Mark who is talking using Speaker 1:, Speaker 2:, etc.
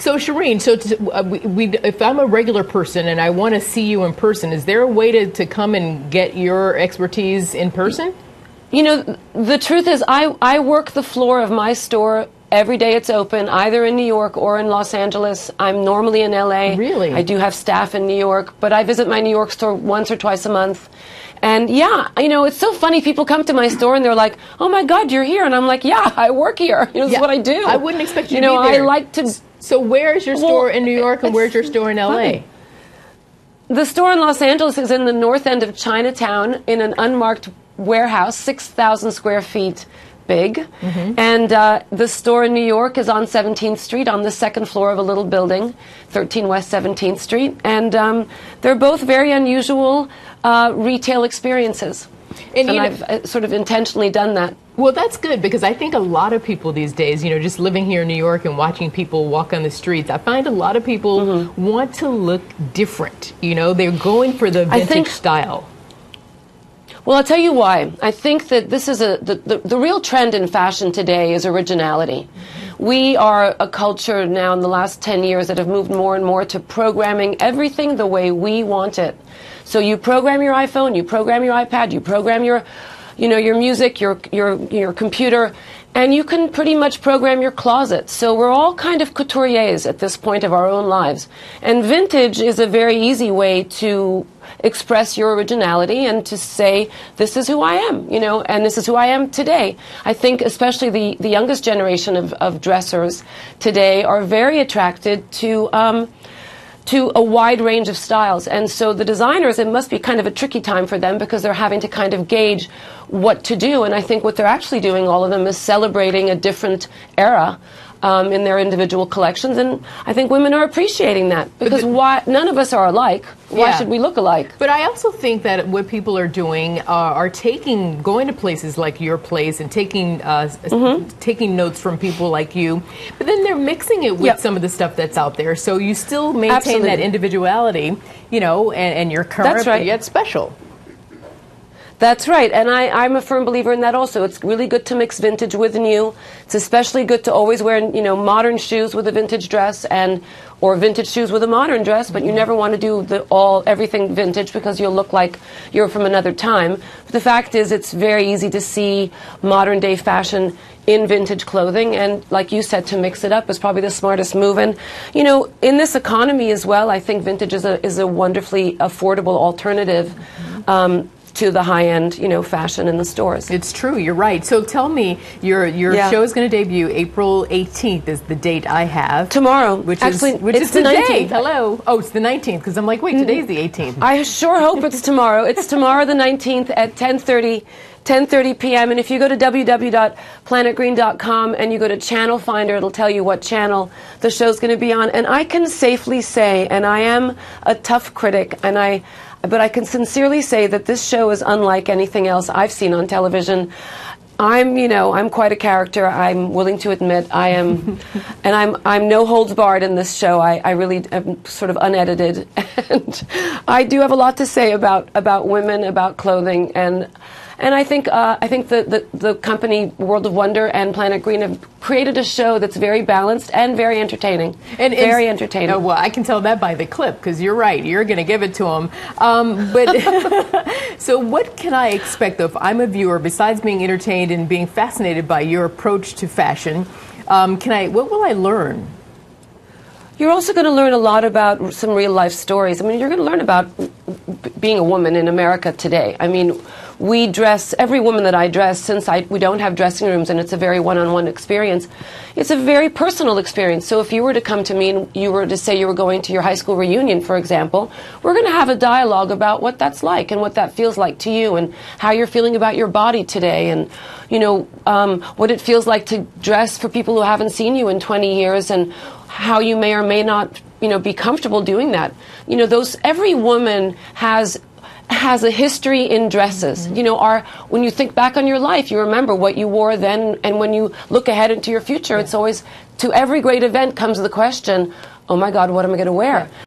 Speaker 1: So Shareen, if I'm a regular person and I want to see you in person, is there a way to come and get your expertise in person?
Speaker 2: You know, the truth is I work the floor of my store every day it's open, either in New York or in Los Angeles. I'm normally in LA.
Speaker 1: Really?
Speaker 2: I do have staff in New York, but I visit my New York store once or twice a month. And yeah, you know, it's so funny. People come to my store and they're like, "Oh my God, you're here!" And I'm like, "Yeah, I work here. You know, this is what I do."
Speaker 1: I wouldn't expect you to
Speaker 2: know,
Speaker 1: be there.
Speaker 2: I like to.
Speaker 1: So where's your store in New York and where's your store in LA?
Speaker 2: Funny. The store in Los Angeles is in the north end of Chinatown in an unmarked warehouse, 6,000 square feet big. And the store in New York is on 17th Street on the second floor of a little building, 13 West 17th Street. And they're both very unusual retail experiences. And I've sort of intentionally done that.
Speaker 1: Well, that's good, because I think a lot of people these days, you know, just living here in New York and watching people walk on the streets, I find a lot of people want to look different. You know, they're going for the vintage style.
Speaker 2: Well, I'll tell you why. I think that this is the real trend in fashion today is originality. We are a culture now in the last 10 years that have moved more and more to programming everything the way we want it. So you program your iPhone, you program your iPad, you program your, you know, your music, your computer, and you can pretty much program your closet. So we're all kind of couturiers at this point of our own lives. And vintage is a very easy way to express your originality and to say, this is who I am, you know, and this is who I am today. I think especially the youngest generation of dressers today are very attracted to a wide range of styles. And so the designers, it must be kind of a tricky time for them because they're having to kind of gauge what to do. And I think what they're actually doing, all of them, is celebrating a different era in their individual collections. And I think women are appreciating that, because none of us are alike. Why should we look alike?
Speaker 1: But I also think that what people are doing are going to places like your place and taking notes from people like you, but then they're mixing it with some of the stuff that's out there. So you still maintain that individuality, you know, and you're current, but yet special.
Speaker 2: That's right, and I'm a firm believer in that also. It's really good to mix vintage with new. It's especially good to always wear, you know, modern shoes with a vintage dress or vintage shoes with a modern dress, but you never want to do everything vintage because you'll look like you're from another time. But the fact is, it's very easy to see modern day fashion in vintage clothing, and like you said, to mix it up is probably the smartest move. And you know, in this economy as well, I think vintage is a wonderfully affordable alternative to the high-end, you know, fashion in the stores.
Speaker 1: It's true, you're right. So tell me, your show is going to debut April 18th is the date I have.
Speaker 2: Tomorrow.
Speaker 1: Which
Speaker 2: is
Speaker 1: the
Speaker 2: today.
Speaker 1: 19th. Hello. Oh, it's the 19th, because I'm like, wait, today's the 18th.
Speaker 2: I sure hope it's tomorrow. It's tomorrow the 19th at 10:30 p.m. And if you go to www.planetgreen.com and you go to Channel Finder, it'll tell you what channel the show's going to be on. And I can safely say, and I am a tough critic, but I can sincerely say that this show is unlike anything else I've seen on television. I'm quite a character. I'm willing to admit I am, and I'm no holds barred in this show. I really am sort of unedited, and I do have a lot to say about women, about clothing, and I think the company World of Wonder and Planet Green have created a show that's very balanced and very entertaining. Very entertaining.
Speaker 1: Oh, well, I can tell that by the clip, because you're right. You're going to give it to them. But so what can I expect, though, if I'm a viewer, besides being entertained and being fascinated by your approach to fashion? What will I learn?
Speaker 2: You're also going to learn a lot about some real life stories. I mean, you're going to learn about being a woman in America today. I mean, every woman that I dress, since we don't have dressing rooms and it's a very one-on-one experience, it's a very personal experience. So if you were to come to me and you were to say you were going to your high school reunion, for example, we're going to have a dialogue about what that's like and what that feels like to you and how you're feeling about your body today, and you know, what it feels like to dress for people who haven't seen you in 20 years, and how you may or may not, you know, be comfortable doing that. You know, every woman has a history in dresses. You know, when you think back on your life, you remember what you wore then, and when you look ahead into your future, it's always, to every great event comes the question, oh my God, what am I going to wear?